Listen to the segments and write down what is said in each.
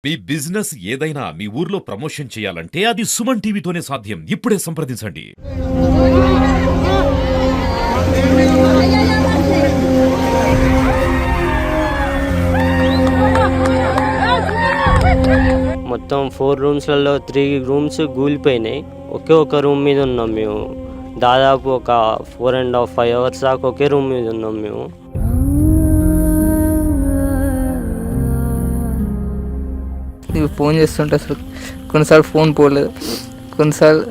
మీ business ఏదైనా మీ ఊర్లో promotion చేయాలంటే అది సుమన్ టీవీతోనే సాధ్యం. ఇప్పుడే సంప్రదించండి. మొత్తం 4 రూమ్స్లలో 3 రూమ్స్ కూలిపోయినాయి. ఒకే ఒక రూమ్ మీద ఉన్నాం మేము. దాదాపు ఒక 4.5 5 అవర్స్ దాకా ఒకే రూమ్ మీద ఉన్నాం మేము. నీకు ఫోన్ చేస్తుంటే అసలు కొన్నిసార్లు ఫోన్ పోలేదు, కొన్నిసార్లు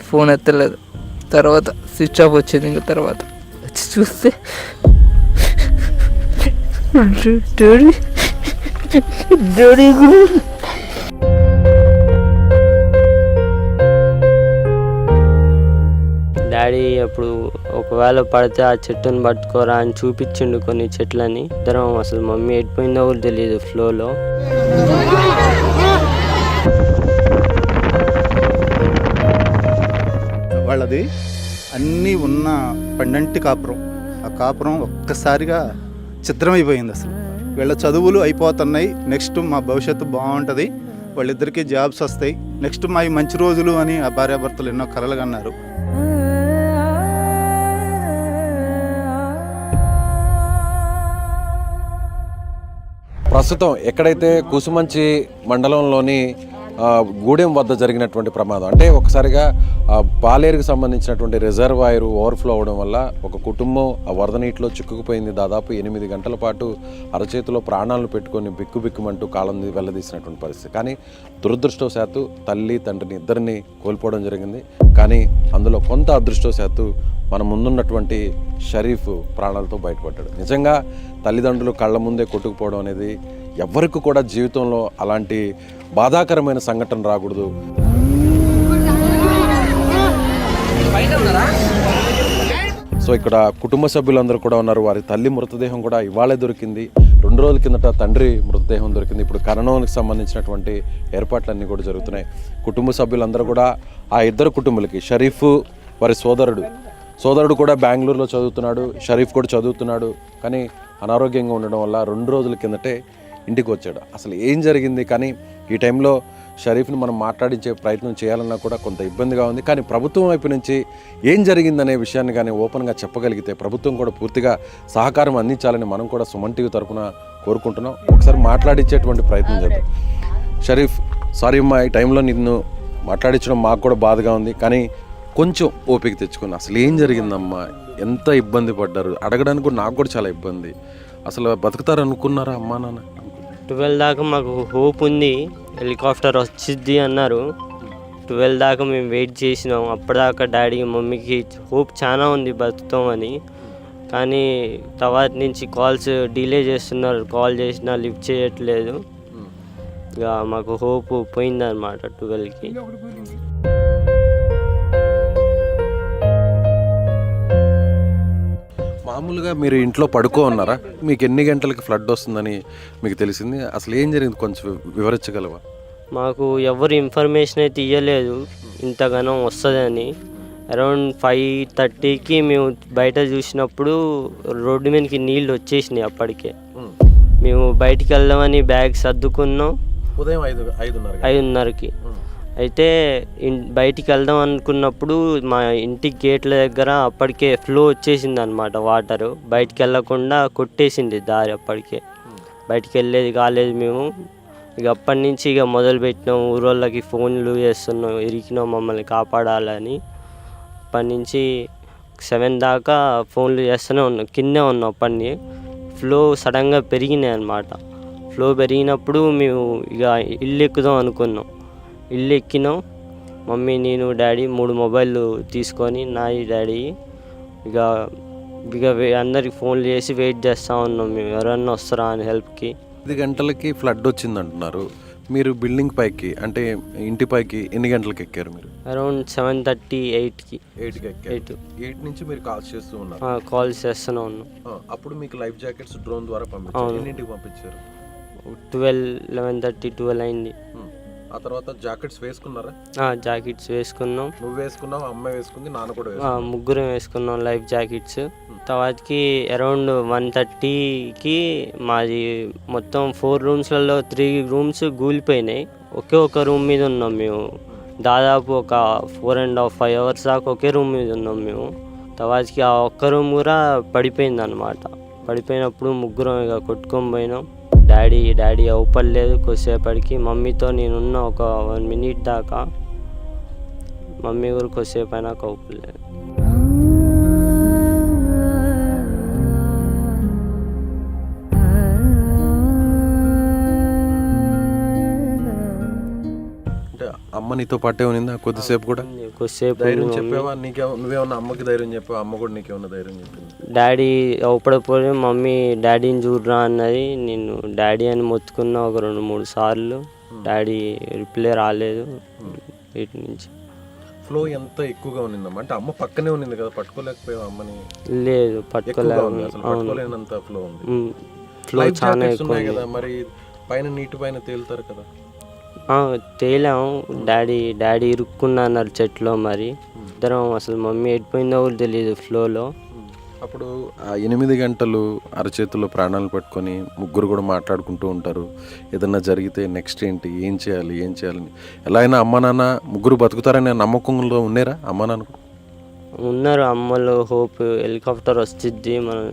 ఫోన్ ఎత్తలేదు. తర్వాత స్విచ్ ఆఫ్ వచ్చింది. ఇంకా తర్వాత వచ్చి చూస్తే డాడీ అప్పుడు ఒకవేళ పడితే ఆ చెట్టుని పట్టుకోరా అని చూపించిండు కొన్ని చెట్లని. ఇద్దరం అసలు మమ్మీ ఎడిపోయిందో కూడా తెలియదు ఫ్లోలో. వాళ్ళది అన్నీ ఉన్న పండంటి కాపురం. ఆ కాపురం ఒక్కసారిగా చిత్రమైపోయింది. అసలు వీళ్ళ చదువులు అయిపోతున్నాయి, నెక్స్ట్ మా భవిష్యత్తు బాగుంటుంది, వాళ్ళిద్దరికీ జాబ్స్ వస్తాయి, నెక్స్ట్ మా మంచి రోజులు అని ఆ భార్యాభర్తలు ఎన్నో కలలు కన్నారు. ప్రస్తుతం ఎక్కడైతే కుసుమంచి మండలంలోని గూడెం వద్ద జరిగినటువంటి ప్రమాదం, అంటే ఒకసారిగా పాలేరుకు సంబంధించినటువంటి రిజర్వాయర్ ఓవర్ఫ్లో అవడం వల్ల ఒక కుటుంబం ఆ వరద నీటిలో చిక్కుకుపోయింది. దాదాపు 8 గంటల పాటు అరచేతిలో ప్రాణాలను పెట్టుకొని బిక్కుబిక్కుమంటూ కాలం వెళ్ళదీసినటువంటి పరిస్థితి. కానీ దురదృష్టవశాత్తు తల్లి తండ్రిని ఇద్దరిని కోల్పోవడం జరిగింది. కానీ అందులో కొంత అదృష్టవశాత్తు మన ముందున్నటువంటి షరీఫ్ ప్రాణాలతో బయటపడ్డాడు. నిజంగా తల్లిదండ్రులు కళ్ళ ముందే కొట్టుకుపోవడం అనేది ఎవరికి కూడా జీవితంలో అలాంటి బాధాకరమైన సంఘటన రాకూడదు. సో ఇక్కడ కుటుంబ సభ్యులందరూ కూడా ఉన్నారు. వారి తల్లి మృతదేహం కూడా ఇవాళే దొరికింది. 2 రోజుల కిందట తండ్రి మృతదేహం దొరికింది. ఇప్పుడు ఖననానికి సంబంధించినటువంటి ఏర్పాట్లన్నీ కూడా జరుగుతున్నాయి. కుటుంబ సభ్యులందరూ కూడా ఆ ఇద్దరు కుటుంబాలకి, షరీఫ్ వారి సోదరుడు కూడా బెంగళూరులో చదువుతున్నాడు, షరీఫ్ కూడా చదువుతున్నాడు. కానీ అనారోగ్యంగా ఉండడం వల్ల 2 రోజుల కిందటే ఇంటికి వచ్చాడు. అసలు ఏం జరిగింది? కానీ ఈ టైంలో షరీఫ్ని మనం మాట్లాడించే ప్రయత్నం చేయాలన్నా కూడా కొంత ఇబ్బందిగా ఉంది. కానీ ప్రభుత్వం వైపు నుంచి ఏం జరిగిందనే విషయాన్ని కానీ ఓపెన్గా చెప్పగలిగితే ప్రభుత్వం కూడా పూర్తిగా సహకారం అందించాలని మనం కూడా సుమన్ టీవీ తరఫున కోరుకుంటున్నాం. ఒకసారి మాట్లాడించేటువంటి ప్రయత్నం చేద్దాం. షరీఫ్, సారీ అమ్మా, ఈ టైంలో నిన్ను మాట్లాడించడం మాకు కూడా బాధగా ఉంది. కానీ కొంచెం ఓపిక తెచ్చుకుని అసలు ఏం జరిగిందమ్మా, ఎంత ఇబ్బంది పడ్డారు అడగడానికి కూడా నాకు కూడా చాలా ఇబ్బంది. అసలు బతుకుతారు అనుకున్నారా అమ్మా నాన్న? 12 దాకా మాకు హోప్ ఉంది, హెలికాప్టర్ వచ్చిద్ది అన్నారు. 12 దాకా మేము వెయిట్ చేసినాం. అప్పటిదాకా డాడీ మమ్మీకి హోప్ చాలా ఉంది బతుకుతామని. కానీ తర్వాత నుంచి కాల్స్ డిలే చేస్తున్నారు, కాల్ చేసినా లిఫ్ట్ చేయట్లేదు. ఇక మాకు హోప్ పోయిందన్నమాట 12కి. మామూలుగా మీరు ఇంట్లో పడుకో ఉన్నారా? మీకు ఎన్ని గంటలకి ఫ్లడ్ వస్తుందని మీకు తెలిసింది? అసలు ఏం జరిగింది కొంచెం వివరించగలవా? మాకు ఎవరు ఇన్ఫర్మేషన్ అయితే ఇవ్వలేదు ఇంతగానో వస్తుందని. అరౌండ్ 5:30కి మేము బయట చూసినప్పుడు రోడ్డు మీదకి నీళ్ళు వచ్చేసినాయి. అప్పటికే మేము బయటికి వెళ్దామని బ్యాగ్ సర్దుకున్నాం ఉదయం 5:30కి. అయితే బయటికి వెళ్దాం అనుకున్నప్పుడు మా ఇంటి గేట్ల దగ్గర అప్పటికే ఫ్లో వచ్చేసింది అనమాట. వాటరు బయటికి వెళ్ళకుండా కొట్టేసింది దారి. అప్పటికే బయటికి వెళ్ళేది కాలేదు మేము. ఇక అప్పటి నుంచి ఇక మొదలుపెట్టినాం, ఊరోళ్ళకి ఫోన్లు చేస్తున్నాం, ఇరికినాం మమ్మల్ని కాపాడాలని. అప్పటి నుంచి 7 దాకా ఫోన్లు చేస్తూనే ఉన్నాం, కిందే ఉన్నాం. అప్పటిని ఫ్లో సడన్గా పెరిగినాయి అన్నమాట. ఫ్లో పెరిగినప్పుడు మేము ఇక ఇల్లు ఎక్కుదాం అనుకున్నాం. ఇల్లు ఎక్కినాం, మమ్మీ, నేను, డాడీ 3 మొబైళ్ళు తీసుకొని, నాయి డాడీ ఇక అందరికి ఫోన్లు చేసి వెయిట్ చేస్తూ ఉన్నాం మేము, ఎవరన్నా వస్తారా అని హెల్ప్కి. 5 గంటలకి ఫ్లడ్ వచ్చింది అంటున్నారు. మీరు బిల్డింగ్ పైకి, అంటే ఇంటి పైకి ఎన్ని గంటలకు ఎక్కారు మీరు? అరౌండ్ 7:30 8కి. 8 నుంచి మీరు కాల్స్ చేస్తూ ఉన్నారు? కాల్స్ చేస్తూనే ఉన్నాం. అప్పుడు మీకు లైఫ్ జాకెట్స్ డ్రోన్ ద్వారా పంపించారు. ఎన్నింటికి పంపించారు? 12 11:30 12 అయింది. ఆ తర్వాత జాకెట్స్ వేసుకున్నారా? జాకెట్స్ వేసుకున్నాం. నువ్వు వేసుకున్నావు, అమ్మ వేసుకుంది, నాన్న కూడా ముగ్గురం వేసుకున్నాం లైఫ్ జాకెట్స్. తర్వాతకి అరౌండ్ 1:30కి మాది మొత్తం 4 రూమ్స్లలో 3 రూమ్స్ కూలిపోయినాయి. ఒక రూమ్ మీద ఉన్నాం మేము. దాదాపు ఒక 4.5 అవర్స్ దాకా ఒకే రూమ్ మీద ఉన్నాం మేము. తర్వాతకి ఆ ఒక్క రూమ్ కూడా పడిపోయింది అనమాట. పడిపోయినప్పుడు ముగ్గురం ఇక కొట్టుకొని పోయినాం. డాడీ అవుపడలేదు. కొద్దిసేపటికి మమ్మీతో నేనున్న ఒక 1 minute దాకా, మమ్మీ కూడా కొద్దిసేపు అయినాక అవుపడలేదు. అమ్మ నీతో పాటే ఉన్నిందా కొద్దిసేపు కూడా? కొద్దిసేపు ధైర్యం చెప్పావా? నువ్వేమన్నా అమ్మకి ధైర్యం చెప్పావా? అమ్మ కూడా నీకేమన్నా ధైర్యం చెప్పింది? డాడీ అవుపడపోయి మమ్మీ డాడీని చూడరా అన్నది. నేను డాడీ అని మొత్తుకున్నా ఒక 2-3 సార్లు. డాడీ రిప్లై రాలేదు వీటి నుంచి. ఫ్లో ఎంత ఎక్కువగా ఉన్నిందమ్మా? అంటే అమ్మ పక్కనే ఉన్నింది కదా, పట్టుకోలేకపోయావు అమ్మని? లేదు, పట్టుకోలేనంత ఫ్లో ఉంది. ఫ్లో చాలా ఎక్కువ కదా. మరి పైన నీటి పైన తేలుతారు కదా? తేలాము. డాడీ ఇరుక్కున్నా అన్నారు చెట్లో. మరి ఇద్దరం అసలు మమ్మీ ఎడిపోయిందో కూడా తెలియదు ఫ్లోలో. అప్పుడు ఆ 8 గంటలు అరచేతుల్లో ప్రాణాలు పట్టుకొని ముగ్గురు కూడా మాట్లాడుకుంటూ ఉంటారు. ఏదన్నా జరిగితే నెక్స్ట్ ఏంటి, ఏం చేయాలని. ఎలా అయినా అమ్మ నాన్న ముగ్గురు బతుకుతారనే నమ్మకంలో ఉన్నారా అమ్మ నాన్న? ఉన్నారు అమ్మలు. హోప్ హెలికాప్టర్ వస్తుంది, మనం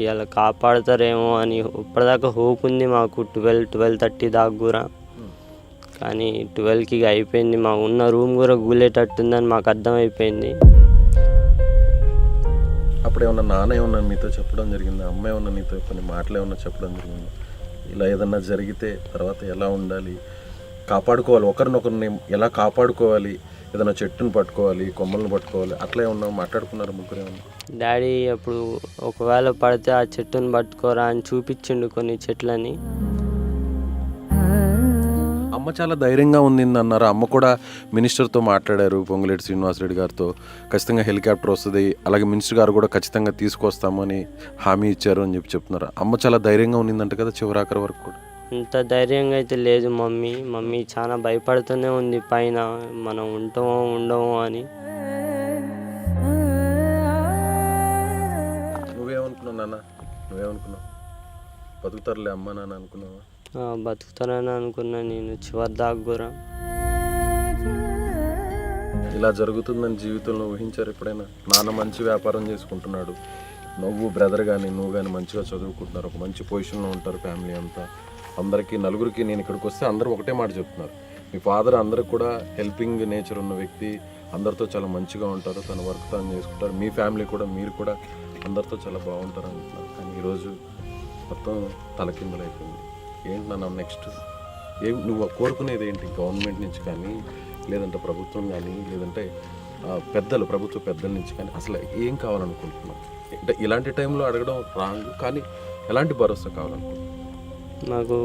ఇలా కాపాడుతారేమో అని ఇప్పటిదాకా హోప్ ఉంది మాకు. 12-12:30 దాకా కూడా. కానీ 12కి అయిపోయింది. మా ఉన్న రూమ్ కూడా కూలేటట్టుందని మాకు అర్థమైపోయింది. అప్పుడు ఏమన్నా నాన్న ఏమన్నా మీతో చెప్పడం జరిగిందా? అమ్మ ఏమన్నా నీతో కొన్ని మాటలు ఏమన్నా చెప్పడం జరిగిందా? ఇలా ఏదన్నా జరిగితే తర్వాత ఎలా ఉండాలి, కాపాడుకోవాలి, ఒకరినొకరిని ఎలా కాపాడుకోవాలి, ఏదైనా చెట్టును పట్టుకోవాలి, కొమ్మలను పట్టుకోవాలి, అట్లా ఏమన్నా మాట్లాడుకున్నారు ముగ్గురు ఏమన్నా? డాడీ అప్పుడు ఒకవేళ పడితే ఆ చెట్టును పట్టుకోరా అని చూపించిండు కొన్ని చెట్లని. అమ్మ చాలా ధైర్యంగా ఉంది అన్నారు. అమ్మ కూడా మినిస్టర్తో మాట్లాడారు, పొంగులేటి శ్రీనివాసరెడ్డి గారితో. ఖచ్చితంగా హెలికాప్టర్ వస్తుంది, అలాగే మినిస్టర్ గారు కూడా ఖచ్చితంగా తీసుకొస్తామని హామీ ఇచ్చారు అని చెప్తున్నారు. అమ్మ చాలా ధైర్యంగా ఉన్నిందంట కదా చివరాఖరి వరకు కూడా? అంత ధైర్యంగా అయితే లేదు మమ్మీ చాలా భయపడుతూనే ఉంది పైన, మనం ఉంటామో ఉండమో అని. నువ్వేమనుకున్నావు నాన్న? నువ్వేమనుకున్నావు? బతుకుతారులే అమ్మ నాన్న అనుకున్నావా? బతుకుతానని అనుకున్నా నేను చివరి దాకా కూడా. ఇలా జరుగుతుందని జీవితంలో ఊహించారు ఎప్పుడైనా? నాన్న మంచి వ్యాపారం చేసుకుంటున్నాడు, నువ్వు బ్రదర్ కానీ నువ్వు కానీ మంచిగా చదువుకుంటున్నారు, ఒక మంచి పొజిషన్లో ఉంటారు ఫ్యామిలీ అంతా. అందరికీ నలుగురికి నేను ఇక్కడికి వస్తే అందరూ ఒకటే మాట చెప్తున్నారు, మీ ఫాదర్ అందరికి కూడా హెల్పింగ్ నేచర్ ఉన్న వ్యక్తి, అందరితో చాలా మంచిగా ఉంటారు, తన వర్క్ తను చేసుకుంటారు, మీ ఫ్యామిలీ కూడా మీరు కూడా అందరితో చాలా బాగుంటారు అంటున్నారు. కానీ ఈరోజు మొత్తం తలకిందులైపోయింది. ఏంటి నాన్న నెక్స్ట్? నువ్వు కోరుకునేది ఏంటి? గవర్నమెంట్ నుంచి కానీ, లేదంటే ప్రభుత్వం కానీ, లేదంటే ప్రభుత్వ పెద్దల నుంచి కానీ అసలు ఏం కావాలనుకుంటున్నావు? అంటే ఇలాంటి టైంలో అడగడం రాంగ్, కానీ ఎలాంటి భరోసా కావాలనుకుంటున్నావు? నాకు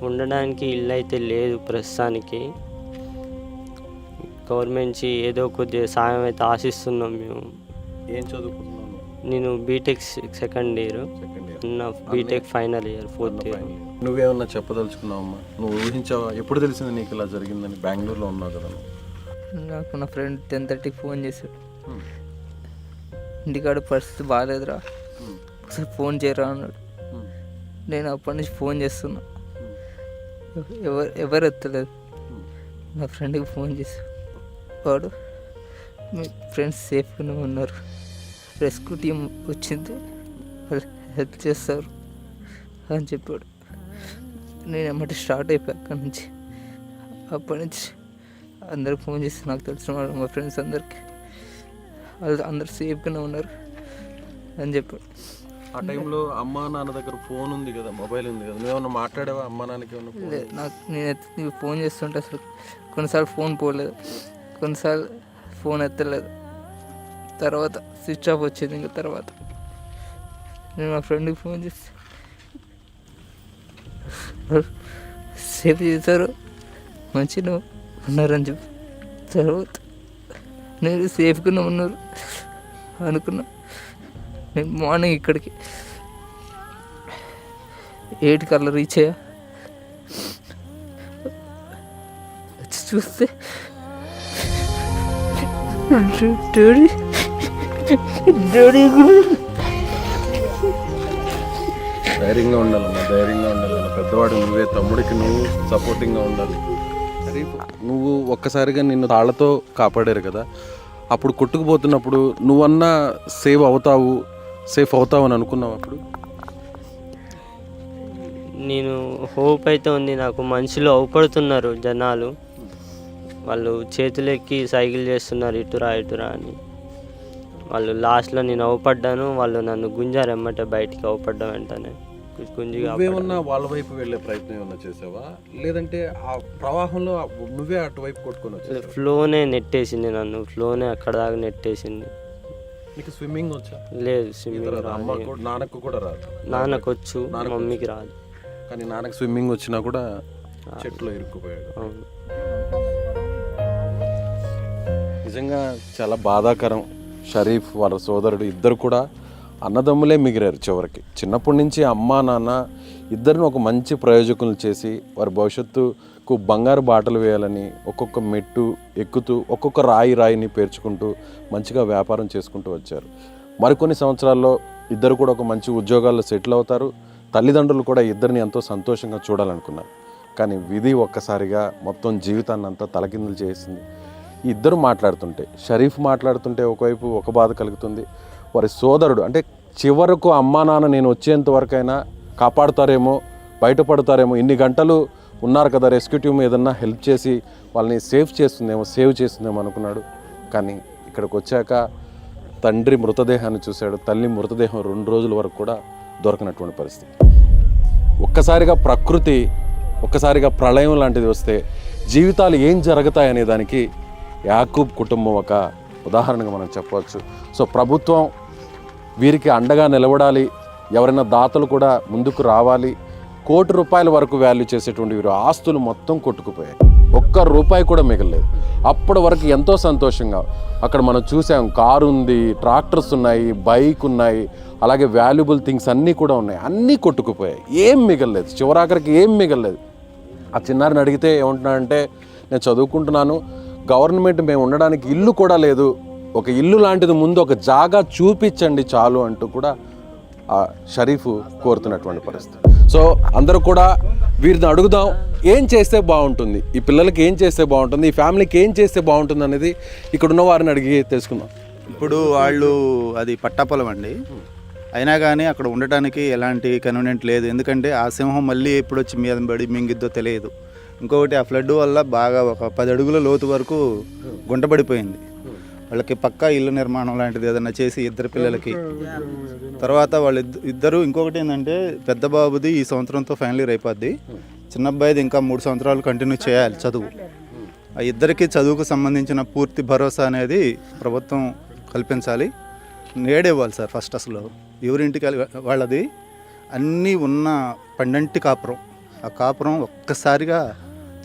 ఉండడానికి ఇల్లు అయితే లేదు ప్రస్తుతానికి. గవర్నమెంట్ నుంచి ఏదో కొద్దిగా సాయం అయితే ఆశిస్తున్నాం మేము. ఏం చదువుకుంటున్నాను? నేను BTech second year, BTech final year 4th year. నువ్వేమన్నా చెప్పదలుచుకున్నావమ్మా? నువ్వు ఊహించావా? ఎప్పుడు తెలిసింది నీకు ఇలా జరిగిందని? బెంగళూరులో ఉన్నావు కదా నువ్వు. నాకు నా ఫ్రెండ్ 10:30కి ఫోన్ చేశాడు, ఇంటికాడ పరిస్థితి బాగాలేదురా, ఒకసారి ఫోన్ చేయరా అన్నాడు. నేను అప్పటి నుంచి ఫోన్ చేస్తున్నా, ఎవరు ఎత్తలేదు. నా ఫ్రెండ్కి ఫోన్ చేశాడు, వాడు మీ ఫ్రెండ్స్ సేఫ్గానే ఉన్నారు, రెస్క్యూ టీం వచ్చింది, వాళ్ళు హెల్ప్ చేస్తారు అని చెప్పాడు. నేను ఎమ్మటి స్టార్ట్ అయిపోయా అక్కడి నుంచి. అప్పటి నుంచి అందరికి ఫోన్ చేసి, నాకు తెలిసిన వాళ్ళు మా ఫ్రెండ్స్ అందరికి, వాళ్ళు అందరు సేఫ్గానే ఉన్నారు అని చెప్పాడు. ఆ టైంలో అమ్మా నాన్న దగ్గర ఫోన్ ఉంది కదా, మొబైల్ ఉంది కదా, నువ్వేమన్నా మాట్లాడావా అమ్మా నాన్నకి? లేదు, నేను ఫోన్ చేస్తుంటే అసలు కొన్నిసార్లు ఫోన్ పోలేదు, కొన్నిసార్లు ఫోన్ ఎత్తలేదు. తర్వాత స్విచ్ ఆఫ్ వచ్చింది. ఇంకా తర్వాత నేను మా ఫ్రెండ్కి ఫోన్ చేసి సేఫ్ చేశారు, మంచిగా ఉన్నారని చెప్పి, తర్వాత నేను సేఫ్గానే ఉన్నారు అనుకున్నా. నేను మార్నింగ్ ఇక్కడికి 8 కల్లా రీచ్ అయ్యా. చూస్తే డాడీ డాడీ ధైర్యంగా ఉండాలమ్మా, ధైర్యంగా ఉండాలన్న. పెద్దవాడు నువ్వే, తమ్ముడికి నువ్వు సపోర్టింగ్గా ఉండాలి. నువ్వు ఒక్కసారిగా నిన్ను తాళ్లతో కాపాడారు కదా, అప్పుడు కొట్టుకుపోతున్నప్పుడు నువ్వన్నా సేఫ్ అవుతావు అని అనుకున్నావు అప్పుడు? నేను హోప్ అయితే ఉంది నాకు. మనుషులు అవపడుతున్నారు జనాలు, వాళ్ళు చేతులెక్కి సైకిల్ చేస్తున్నారు ఇటురా ఇటురా అని. వాళ్ళు లాస్ట్లో నేను అవపడ్డాను, వాళ్ళు నన్ను గుంజారు ఎమ్మటే బయటికి. అవపడ్డా వెంటనే గుంజిగా నువ్వేమన్నా వాళ్ళ వైపు వెళ్ళే ప్రయత్నం ఏమన్నా చేసావా, లేదంటే ఆ ప్రవాహంలో నువ్వే అటువైపు కొట్టుకొని వచ్చావు? ఫ్లోనే నెట్టేసింది నన్ను, ఫ్లోనే అక్కడ దాకా నెట్టేసింది. నీకు స్విమ్మింగ్ వచ్చా? లేదు, స్విమ్మింగ్ అమ్మకు నాన్నకు కూడా రాదు. నాన్నకు వచ్చు, మమ్మీకి రాదు. కానీ నాన్నకు స్విమ్మింగ్ వచ్చినా కూడా చెట్లో ఇరుక్కుపోయాడు. అవును. నిజంగా చాలా బాధాకరం. షరీఫ్ వాళ్ళ సోదరుడు ఇద్దరు కూడా అన్నదమ్ములే మిగిలారు చివరికి. చిన్నప్పటి నుంచి అమ్మ నాన్న ఇద్దరిని ఒక మంచి ప్రయోజకులు చేసి వారి భవిష్యత్తుకు బంగారు బాటలు వేయాలని ఒక్కొక్క మెట్టు ఎక్కుతూ ఒక్కొక్క రాయిని పేర్చుకుంటూ మంచిగా వ్యాపారం చేసుకుంటూ వచ్చారు. మరికొన్ని సంవత్సరాల్లో ఇద్దరు కూడా ఒక మంచి ఉద్యోగాల్లో సెటిల్ అవుతారు. తల్లిదండ్రులు కూడా ఇద్దరిని ఎంతో సంతోషంగా చూడాలనుకున్నారు. కానీ విధి ఒక్కసారిగా మొత్తం జీవితాన్ని అంతా తలకిందులు చేసింది. ఇద్దరు మాట్లాడుతుంటే, షరీఫ్ మాట్లాడుతుంటే ఒకవైపు ఒక బాధ కలుగుతుంది. వారి సోదరుడు అంటే చివరకు అమ్మా నాన్న నేను వచ్చేంత వరకైనా కాపాడుతారేమో, బయటపడతారేమో, ఇన్ని గంటలు ఉన్నారు కదా రెస్క్యూ టీమ్ ఏదన్నా హెల్ప్ చేసి వాళ్ళని సేవ్ చేస్తుందేమో అనుకున్నాడు. కానీ ఇక్కడికి వచ్చాక తండ్రి మృతదేహాన్ని చూశాడు. తల్లి మృతదేహం 2 రోజుల వరకు కూడా దొరకనటువంటి పరిస్థితి. ఒక్కసారిగా ప్రకృతి, ఒక్కసారిగా ప్రళయం లాంటిది వస్తే జీవితాలు ఏం జరుగుతాయనే దానికి యాకూబ్ కుటుంబం ఒక ఉదాహరణగా మనం చెప్పవచ్చు. సో ప్రభుత్వం వీరికి అండగా నిలబడాలి, ఎవరైనా దాతలు కూడా ముందుకు రావాలి. ₹1 కోటి వరకు వాల్యూ చేసేటువంటి వీరు ఆస్తులు మొత్తం కొట్టుకుపోయాయి, ₹1 కూడా మిగలలేదు. అప్పటి వరకు ఎంతో సంతోషంగా అక్కడ మనం చూసాం, కారు ఉంది, ట్రాక్టర్స్ ఉన్నాయి, బైక్ ఉన్నాయి, అలాగే వాల్యుబుల్ థింగ్స్ అన్నీ కూడా ఉన్నాయి. అన్నీ కొట్టుకుపోయాయి, ఏం మిగలలేదు, చివరాఖరికి ఏం మిగలలేదు. ఆ చిన్నారిని అడిగితే ఏమంటున్నాడంటే, నేను చదువుకుంటున్నాను, గవర్నమెంట్ మేము ఉండడానికి ఇల్లు కూడా లేదు, ఒక ఇల్లు లాంటిది ముందు ఒక జాగా చూపించండి చాలు అంటూ కూడా ఆ షరీఫ్ కోరుతున్నటువంటి పరిస్థితి. సో అందరూ కూడా వీరిని అడుగుదాం, ఏం చేస్తే బాగుంటుంది, ఈ పిల్లలకి ఏం చేస్తే బాగుంటుంది, ఈ ఫ్యామిలీకి ఏం చేస్తే బాగుంటుంది అనేది ఇక్కడ ఉన్న వారిని అడిగి తెలుసుకుందాం. ఇప్పుడు వాళ్ళు అది పట్టాపొలం అండి, అయినా కానీ అక్కడ ఉండటానికి ఎలాంటి కన్వీనియంట్ లేదు. ఎందుకంటే ఆ సింహం మళ్ళీ ఎప్పుడు వచ్చి మీద పడి మింగిద్దో తెలియదు. ఇంకొకటి ఆ ఫ్లడ్ వల్ల బాగా ఒక 10 అడుగుల లోతు వరకు గుంటపడిపోయింది. వాళ్ళకి పక్కా ఇల్లు నిర్మాణం లాంటిది ఏదైనా చేసి ఇద్దరు పిల్లలకి తర్వాత వాళ్ళు ఇద్దరు ఇంకొకటి ఏంటంటే పెద్ద బాబుది ఈ సంవత్సరంతో ఫైనల్ ఇయర్ అయిపోద్ది, చిన్న అబ్బాయిది ఇంకా 3 సంవత్సరాలు కంటిన్యూ చేయాలి చదువు. ఆ ఇద్దరికి చదువుకు సంబంధించిన పూర్తి భరోసా అనేది ప్రభుత్వం కల్పించాలి. నేడివ్వాలి సార్. ఫస్ట్ అసలు ఎవరింటికి వాళ్ళది అన్నీ ఉన్న పండంటి కాపురం, ఆ కాపురం ఒక్కసారిగా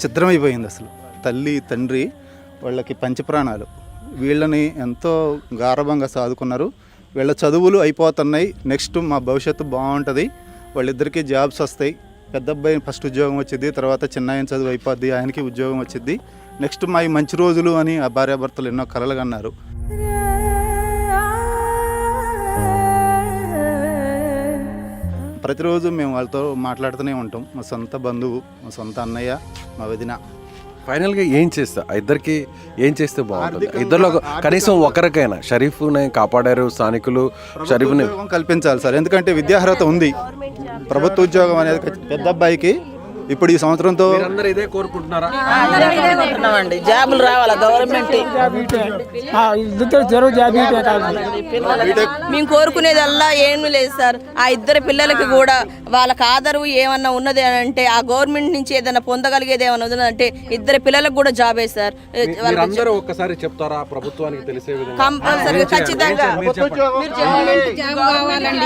ఛిద్రమైపోయింది. అసలు తల్లి తండ్రి వాళ్ళకి పంచప్రాణాలు, వీళ్ళని ఎంతో గారభంగా సాదుకున్నారు. వీళ్ళ చదువులు అయిపోతున్నాయి, నెక్స్ట్ మా భవిష్యత్తు బాగుంటుంది, వాళ్ళిద్దరికీ జాబ్స్ వస్తాయి. పెద్ద అబ్బాయి ఫస్ట్ ఉద్యోగం వచ్చింది, తర్వాత చిన్నాయన చదువు అయిపోద్ది, ఆయనకి ఉద్యోగం వచ్చింది, నెక్స్ట్ మా మంచి రోజులు అని ఆ భార్యాభర్తలు ఎన్నో కలలు కన్నారు. ప్రతిరోజు మేము వాళ్ళతో మాట్లాడుతూనే ఉంటాం. మా సొంత బంధువు, మా సొంత అన్నయ్య, మా వదిన. ఫైనల్గా ఏం చేస్తా, ఇద్దరికి ఏం చేస్తే బాగుంటుంది? ఇద్దరిలో కనీసం ఒకరికైనా షరీఫ్ని కాపాడారు స్థానికులు, షరీఫ్ని కల్పించాలి సార్. ఎందుకంటే విద్యార్హత ఉంది, ప్రభుత్వ ఉద్యోగం అనేది పెద్ద అబ్బాయికి ఇప్పుడు ఈ సంవత్సరంతో అందరూ ఇదే కోరుకుంటున్నారా? జాబులు రావాలా గవర్నమెంట్, మేము కోరుకునేదల్లా ఏమీ లేదు సార్. ఆ ఇద్దరు పిల్లలకి కూడా వాళ్ళకి ఆదరవు ఏమన్నా ఉన్నది అని అంటే, ఆ గవర్నమెంట్ నుంచి ఏదైనా పొందగలిగేది ఏమన్నా ఉన్నదంటే ఇద్దరు పిల్లలకు కూడా జాబే సార్. అందరూ ఒక్కసారి చెప్తారా ప్రభుత్వానికి తెలిసే విధంగా? కంపల్సరిగా ఖచ్చితంగా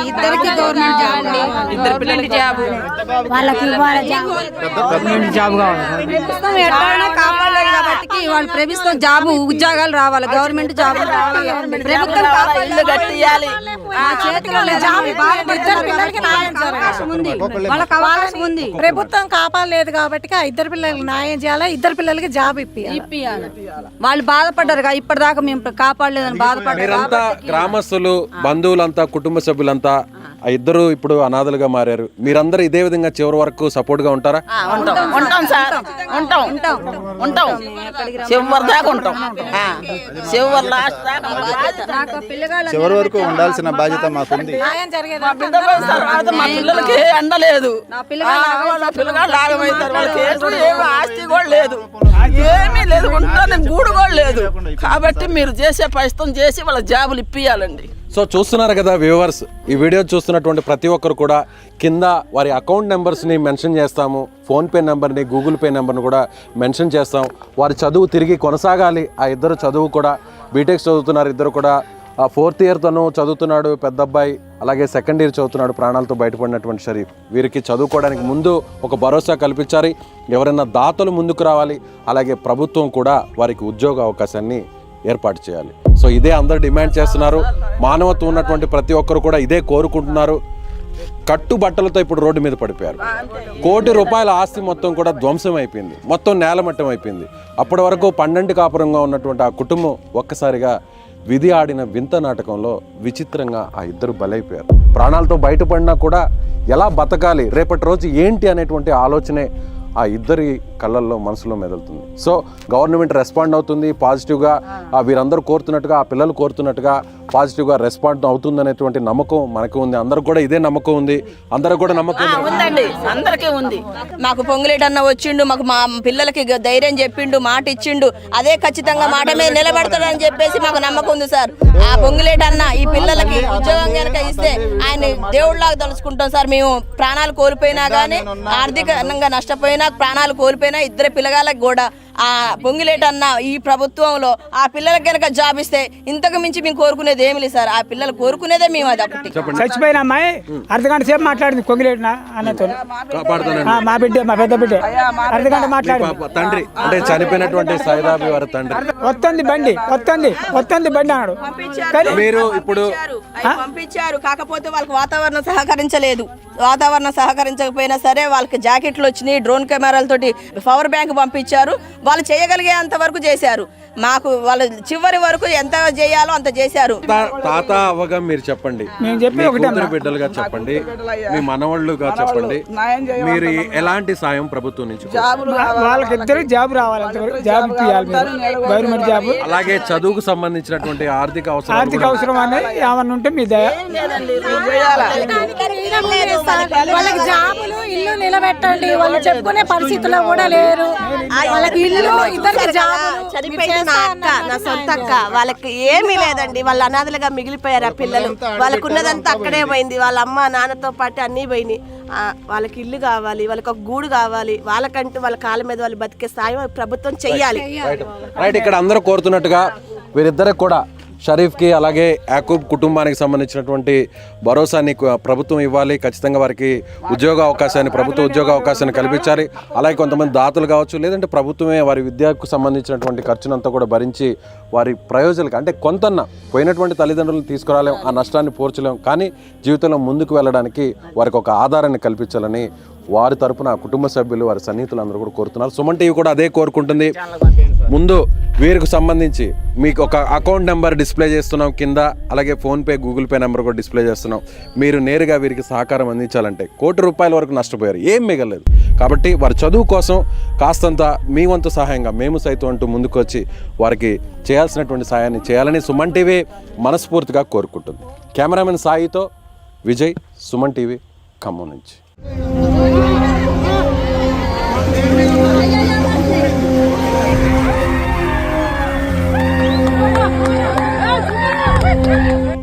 ఇద్దరికి గవర్నమెంట్ జాబ్, ఇద్దరు పిల్లలకి జాబ్, వాళ్ళకి కాపాడలేదు కాబట్టి పిల్లలకి వాళ్ళు ప్రభుత్వం జాబు ఉద్యోగాలు రావాలి, గవర్నమెంట్ జాబు రావాలి, ప్రభుత్వం ఇల్లు కట్టియాలి. ఆ చేతిలో జాబు ఇద్దరు పిల్లలకి న్యాయం అవకాశం ఉంది, వాళ్ళకి అవకాశం ఉంది. ప్రభుత్వం కాపాడలేదు కాబట్టి ఆ ఇద్దరు పిల్లలకి న్యాయం చేయాలి, ఇద్దరు పిల్లలకి జాబ్ ఇప్పియాలి. వాళ్ళు బాధపడ్డారు ఇప్పటిదాకా మేము కాపాడలేదని బాధపడ్డారు. మీరంతా గ్రామస్తులు, బంధువులంతా, కుటుంబ సభ్యులంతా ఆ ఇద్దరు ఇప్పుడు అనాథలుగా మారారు. మీరందరూ ఇదే విధంగా చివరి వరకు సపోర్ట్ గా ఉంటారా? ఉంటాం సార్, ఉంటాం చివరి దాకా ఉంటాం. చివరి లాస్ట్ దాకా చివరి వరకు ఉండాల్సిన బాధ్యత మాకుంది. మా పిల్లలకి అండలేదు, పిల్లగాళ్ళు లాగమవుతారు. వాళ్ళకి ఏమి ఆస్తి కూడా లేదు, ఏమీ లేదు, ఉంటాను గూడు కూడా లేదు. కాబట్టి మీరు చేసే ప్రయత్నం చేసి వాళ్ళ జాబులు ఇప్పియాలండి. సో చూస్తున్నారు కదా వ్యూవర్స్, ఈ వీడియో చూస్తున్నటువంటి ప్రతి ఒక్కరు కూడా కింద వారి అకౌంట్ నెంబర్స్ని మెన్షన్ చేస్తాము, ఫోన్పే నెంబర్ని, గూగుల్ పే నెంబర్ని కూడా మెన్షన్ చేస్తాం. వారి చదువు తిరిగి కొనసాగాలి. ఆ ఇద్దరు చదువు కూడా బీటెక్ చదువుతున్నారు, ఇద్దరు కూడా 4th ఇయర్ తను చదువుతున్నాడు, పెద్ద అబ్బాయి అలాగే 2nd ఇయర్ చదువుతున్నాడు. ప్రాణాలతో బయటపడినటువంటి షరీఫ్ వీరికి చదువుకోవడానికి ముందు ఒక భరోసా కల్పించాలి. ఎవరైనా దాతలు ముందుకు రావాలి, అలాగే ప్రభుత్వం కూడా వారికి ఉద్యోగ అవకాశాన్ని ఏర్పాటు చేయాలి. సో ఇదే అందరు డిమాండ్ చేస్తున్నారు. మానవత్వం ఉన్నటువంటి ప్రతి ఒక్కరు కూడా ఇదే కోరుకుంటున్నారు. కట్టుబట్టలతో ఇప్పుడు రోడ్డు మీద పడిపోయారు. ₹1 కోటి ఆస్తి మొత్తం కూడా ధ్వంసం అయిపోయింది, మొత్తం నేలమట్టం అయిపోయింది. అప్పటి వరకు 12 కాపురంగా ఉన్నటువంటి ఆ కుటుంబం ఒక్కసారిగా విధి ఆడిన వింత నాటకంలో విచిత్రంగా ఆ ఇద్దరు బలైపోయారు. ప్రాణాలతో బయటపడినా కూడా ఎలా బతకాలి, రేపటి రోజు ఏంటి అనేటువంటి ఆలోచనే ఆ ఇద్దరి కళ్ళల్లో మనసులో మెదులుతుంది. సో గవర్నమెంట్ రెస్పాండ్ అవుతుంది పాజిటివ్గా, వీరందరూ కోరుతున్నట్టుగా, ఆ పిల్లలు కోరుతున్నట్టుగా పాజిటివ్గా రెస్పాండ్ అవుతుంది అనేటువంటి నమ్మకం మనకు ఉంది. అందరికి కూడా ఇదే నమ్మకం ఉంది, అందరికి కూడా నమ్మకం ఉందండి, అందరికీ ఉంది. మాకు పొంగులేటన్న వచ్చిండు, మాకు మా పిల్లలకి ధైర్యం చెప్పిండు, మాట ఇచ్చిండు, అదే ఖచ్చితంగా మాట మీద నిలబడతాడని చెప్పేసి మాకు నమ్మకం ఉంది సార్. ఆ పొంగులేటన్న ఈ పిల్లలకి ఉద్యోగం కనుక ఇస్తే ఆయన దేవుళ్ళలాగా తలుచుకుంటాం సార్. మేము ప్రాణాలు కోల్పోయినా కానీ, ఆర్థికంగా నష్టపోయినా, ప్రాణాలు కోల్పోయినా, ఇద్దరు పిల్లగాళ్ళకి కూడా ఆ పొంగిలేటన్న ఈ ప్రభుత్వంలో ఆ పిల్లలకి కనుక జాబ్ ఇస్తే ఇంతకు మించి మేము కోరుకునేది ఏమి లేదు సార్. ఆ పిల్లలు కోరుకునేదే మేము అది ఒకటి. చచ్చిపోయిన అమ్మాయి అర్ధగంట సేపు మాట్లాడింది పొంగిలేటిన అన్నతో, మా బిడ్డ, మా పెద్ద బిడ్డ అర్ధగంట మాట్లాడింది. తండ్రి అంటే చనిపోయినటువంటి సైదాబి వారి తండ్రి వస్తుంది బండి అన్నాడు. మీరు ఇప్పుడు పంపించారు, కాకపోతే వాళ్ళకి వాతావరణం సహకరించలేదు. వాతావరణం సహకరించకపోయినా సరే వాళ్ళకి జాకెట్లు వచ్చినాయి, డ్రోన్ కెమెరాలతోటి పవర్ బ్యాంక్ పంపించారు. వాళ్ళు చేయగలిగేంత వరకు చేశారు. మాకు వాళ్ళు చివరి వరకు ఎంత చేయాలో అంత చేశారు. తాత అవ్వగా మీరు చెప్పండి, బిడ్డలుగా చెప్పండి, మీ మనవాళ్ళుగా చెప్పండి, మీరు ఎలాంటి సాయం ప్రభుత్వం నుంచి? వాళ్ళకి ఇద్దరు జాబ్ రావాలి, జాబ్ గవర్నమెంట్ జాబ్, అలాగే చదువుకు సంబంధించినటువంటి ఆర్థిక అవసరం అనేది ఏమన్నా ఉంటే మీ దయ. వాళ్ళకి జాబులు, ఇల్లు నిలబెట్టండి. వాళ్ళు చెప్పుకునే పరిస్థితుల్లో కూడా లేరు. వాళ్ళకి ఇల్లు, ఇద్దరికి జాబులు. చనిపోయింది నా అక్క, నా సొంత అక్క. వాళ్ళకి ఏమీ లేదండి, వాళ్ళ అనాథలుగా మిగిలిపోయారు ఆ పిల్లలు. వాళ్ళకు ఉన్నదంతా అక్కడే పోయింది, వాళ్ళ అమ్మ నాన్నతో పాటు అన్నీ పోయినాయి. వాళ్ళకి ఇల్లు కావాలి, వాళ్ళకి ఒక గూడు కావాలి, వాళ్ళకంటూ వాళ్ళ కాళ్ళ మీద వాళ్ళు బతికే సాయం ప్రభుత్వం చెయ్యాలి. రైట్, ఇక్కడ అందరూ కోరుతున్నట్టుగా వీరిద్దరికి కూడా, షరీఫ్కి అలాగే యాకూబ్ కుటుంబానికి సంబంధించినటువంటి భరోసాని ప్రభుత్వం ఇవ్వాలి. ఖచ్చితంగా వారికి ప్రభుత్వ ఉద్యోగ అవకాశాన్ని కల్పించాలి. అలాగే కొంతమంది దాతలు కావచ్చు, లేదంటే ప్రభుత్వమే వారి విద్యకు సంబంధించినటువంటి ఖర్చునంతా కూడా భరించి వారి ప్రయోజనాలకు, అంటే కొంతన్నా పోయినటువంటి తల్లిదండ్రులను తీసుకురాలేం, ఆ నష్టాన్ని పోర్చలేం, కానీ జీవితంలో ముందుకు వెళ్ళడానికి వారికి ఒక ఆధారాన్ని కల్పించాలని వారి తరపున కుటుంబ సభ్యులు, వారి సన్నిహితులు అందరూ కూడా కోరుతున్నారు. సుమన్ టీవీ కూడా అదే కోరుకుంటుంది. ముందు వీరికి సంబంధించి మీకు ఒక అకౌంట్ నెంబర్ డిస్ప్లే చేస్తున్నాం కింద, అలాగే ఫోన్పే, గూగుల్ పే నెంబర్ కూడా డిస్ప్లే చేస్తున్నాం. మీరు నేరుగా వీరికి సహకారం అందించాలంటే ₹1 కోటి వరకు నష్టపోయారు, ఏం మిగలేదు. కాబట్టి వారి చదువు కోసం కాస్తంత మీ వంతు సహాయంగా మేము సైతం అంటూ ముందుకు వచ్చి వారికి చేయాల్సినటువంటి సహాయాన్ని చేయాలని సుమన్ టీవీ మనస్ఫూర్తిగా కోరుకుంటుంది. కెమెరామెన్ సాయితో విజయ్, సుమన్ టీవీ, ఖమ్మం నుంచి.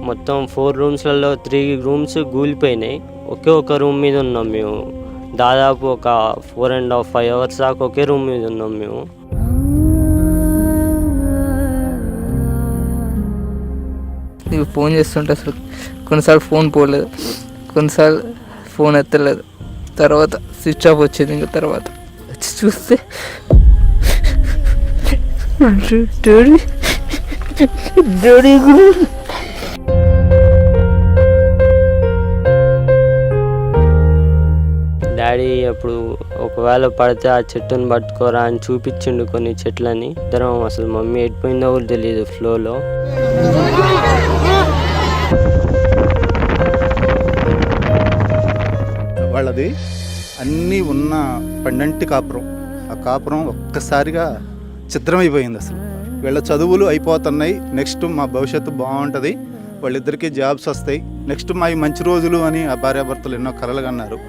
మొత్తం 4 రూమ్స్లలో 3 రూమ్స్ కూలిపోయినాయి. ఒకే ఒక రూమ్ మీద ఉన్నాం మేము. దాదాపు ఒక 4.5 అవర్స్ దాకా ఒకే రూమ్ మీద ఉన్నాం మేము. నీకు ఫోన్ చేస్తుంటే అసలు కొన్నిసార్లు ఫోన్ పోలేదు, కొన్నిసార్లు ఫోన్ ఎత్తలేదు. తర్వాత స్విచ్ ఆఫ్ వచ్చింది. ఇంకా తర్వాత వచ్చి చూస్తే డాడీ అప్పుడు ఒకవేళ పడితే ఆ చెట్టుని పట్టుకోరా అని చూపించిండు కొన్ని చెట్లని. ఇద్దరం అసలు మమ్మీ ఎడిపోయిందో కూడా తెలియదు ఫ్లోలో. వాళ్ళది అన్నీ ఉన్న పండంటి కాపురం. ఆ కాపురం ఒక్కసారిగా చిత్రమైపోయింది అసలు. వీళ్ళ చదువులు అయిపోతున్నాయి, నెక్స్ట్ మా భవిష్యత్తు బాగుంటుంది, వాళ్ళిద్దరికీ జాబ్స్ వస్తాయి, నెక్స్ట్ మా మంచి రోజులు అని ఆ భార్యాభర్తలు ఎన్నో కలలు కన్నారు.